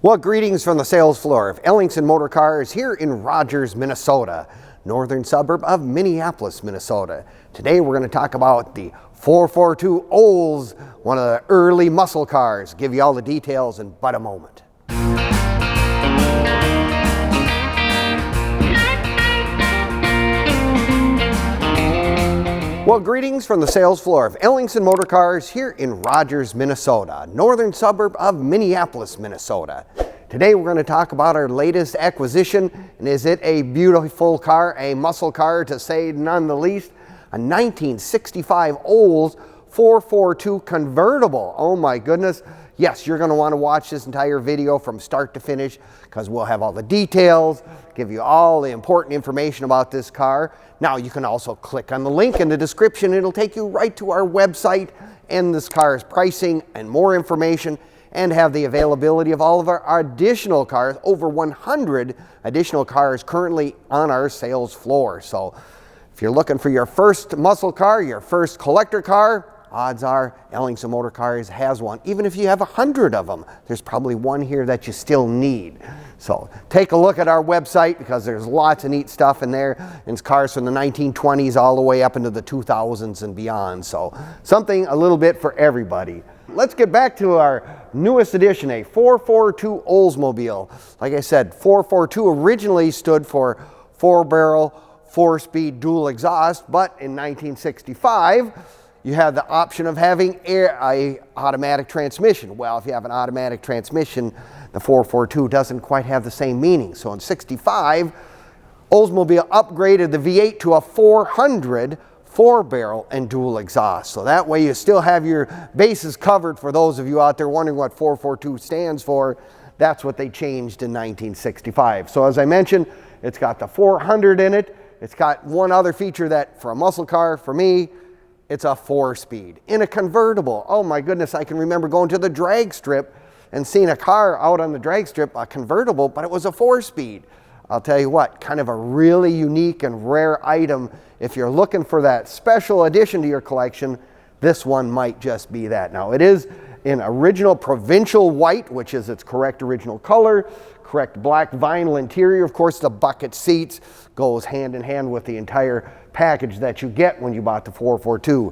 Well, greetings from the sales floor of Ellingson Motor Cars here in Rogers, Minnesota, northern suburb of Minneapolis, Minnesota. Today we're going to talk about the 442 Olds, one of the early muscle cars. Give you all the details in but a moment. Well, greetings from the sales floor of Ellingson Motor Cars here in Rogers, Minnesota, northern suburb of Minneapolis, Minnesota. Today we're going to talk about our latest acquisition, and is it a beautiful car, a muscle car to say none the least, a 1965 Olds 442 convertible. Oh my goodness. Yes, you're going to want to watch this entire video from start to finish because we'll have all the details, give you all the important information about this car. Now you can also click on the link in the description. It'll take you right to our website and this car's pricing and more information, and have the availability of all of our additional cars, over 100 additional cars currently on our sales floor. So if you're looking for your first muscle car, your first collector car, odds are Ellingson Motor Cars has one. Even if you have 100 of them, there's probably one here that you still need. So take a look at our website because there's lots of neat stuff in there. And it's cars from the 1920s all the way up into the 2000s and beyond. So something a little bit for everybody. Let's get back to our newest addition, a 442 Oldsmobile. Like I said, 442 originally stood for 4-barrel, 4-speed dual exhaust, but in 1965, you have the option of having a automatic transmission. Well, if you have an automatic transmission, the 442 doesn't quite have the same meaning. So in 65, Oldsmobile upgraded the V8 to a 400 4-barrel and dual exhaust. So that way you still have your bases covered. For those of you out there wondering what 442 stands for, that's what they changed in 1965. So as I mentioned, it's got the 400 in it. It's got one other feature that for a muscle car, for me, it's a 4-speed in a convertible. Oh my goodness, I can remember going to the drag strip and seeing a car out on the drag strip, a convertible, but it was a 4-speed. I'll tell you what, kind of a really unique and rare item. If you're looking for that special addition to your collection, this one might just be that. Now it is in original Provincial White, which is its correct original color, correct black vinyl interior. Of course, the bucket seats goes hand in hand with the entire package that you get when you bought the 442.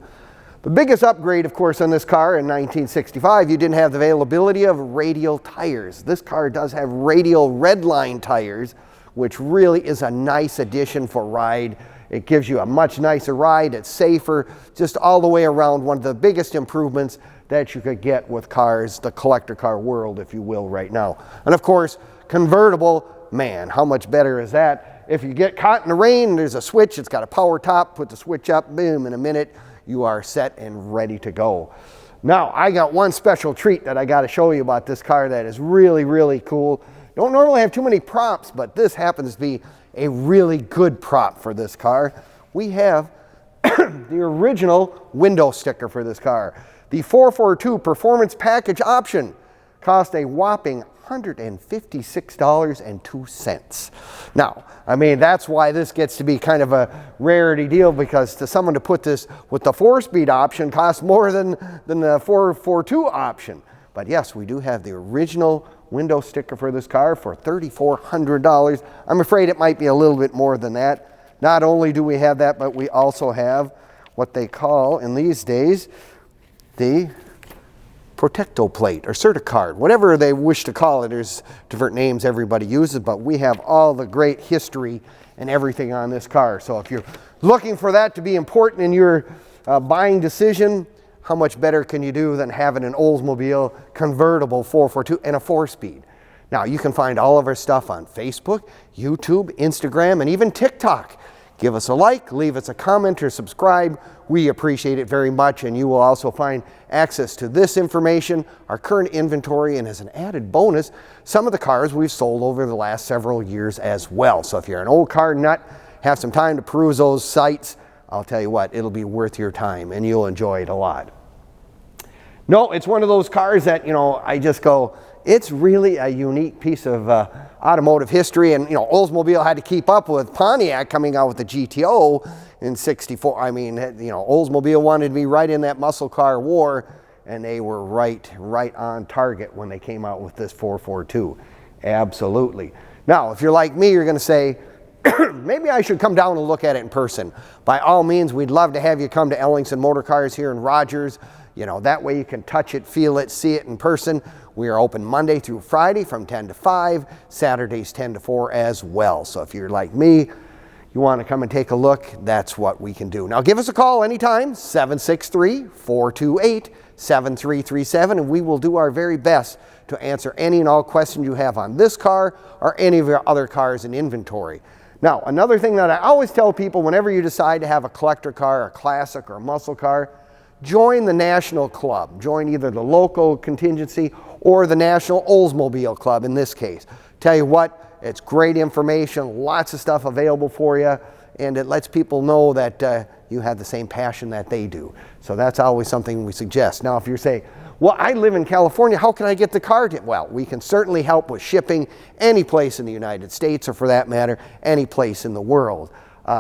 The biggest upgrade, of course, on this car in 1965, you didn't have the availability of radial tires. This car does have radial redline tires, which really is a nice addition for ride. It gives you a much nicer ride. It's safer, just all the way around. One of the biggest improvements that you could get with cars, the collector car world, if you will, right now. And of course, convertible, man, how much better is that? If you get caught in the rain, there's a switch. It's got a power top. Put the switch up, boom, in a minute, you are set and ready to go. Now, I got one special treat that I got to show you about this car that is really, really cool. Don't normally have too many props, but this happens to be a really good prop for this car. We have the original window sticker for this car. The 442 Performance Package option cost a whopping $156.02. Now, I mean, that's why this gets to be kind of a rarity deal, because to someone to put this with the 4-speed option costs more than the 442 option. But yes, we do have the original window sticker for this car for $3,400. I'm afraid it might be a little bit more than that. Not only do we have that, but we also have what they call in these days the Protecto plate or Certicard, whatever they wish to call it. There's different names everybody uses, but we have all the great history and everything on this car. So if you're looking for that to be important in your buying decision, how much better can you do than having an Oldsmobile convertible 442 and a 4-speed? Now, you can find all of our stuff on Facebook, YouTube, Instagram, and even TikTok. Give us a like, leave us a comment, or subscribe. We appreciate it very much, and you will also find access to this information, our current inventory, and as an added bonus, some of the cars we've sold over the last several years as well. So if you're an old car nut, have some time to peruse those sites, I'll tell you what, it'll be worth your time, and you'll enjoy it a lot. No, it's one of those cars that, you know, I just go, it's really a unique piece of automotive history. And, you know, Oldsmobile had to keep up with Pontiac coming out with the GTO in '64. I mean, you know, Oldsmobile wanted to be right in that muscle car war, and they were right on target when they came out with this 442. Absolutely. Now, if you're like me, you're going to say, maybe I should come down and look at it in person. By all means, we'd love to have you come to Ellingson Motor Cars here in Rogers. You know, that way you can touch it, feel it, see it in person. We are open Monday through Friday from 10 to 5, Saturdays 10 to 4 as well. So if you're like me, you want to come and take a look, that's what we can do. Now give us a call anytime, 763-428-7337, and we will do our very best to answer any and all questions you have on this car or any of your other cars in inventory. Now, another thing that I always tell people whenever you decide to have a collector car, a classic or a muscle car, join the national club. Join either the local contingency or the national Oldsmobile club in this case. Tell you what, it's great information, lots of stuff available for you, and it lets people know that you have the same passion that they do. So that's always something we suggest. Now, if you're saying, well, I live in California, how can I get the car to? Well, we can certainly help with shipping any place in the United States, or for that matter, any place in the world.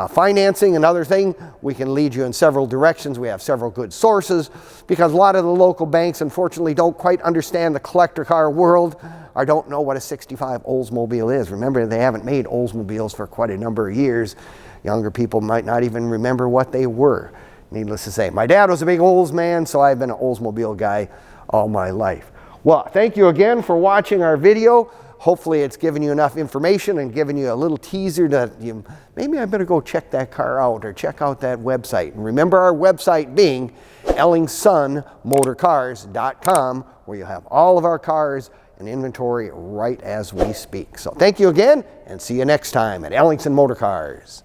Financing, another thing, we can lead you in several directions. We have several good sources because a lot of the local banks unfortunately don't quite understand the collector car world or don't know what a 65 Oldsmobile is. Remember, they haven't made Oldsmobiles for quite a number of years. Younger people might not even remember what they were. Needless to say, my dad was a big Olds man, so I've been an Oldsmobile guy all my life. Well, thank you again for watching our video. Hopefully it's given you enough information and given you a little teaser that maybe I better go check that car out or check out that website. And remember our website being ellingsonmotorcars.com, where you'll have all of our cars and inventory right as we speak. So thank you again, and see you next time at Ellingson Motor Cars.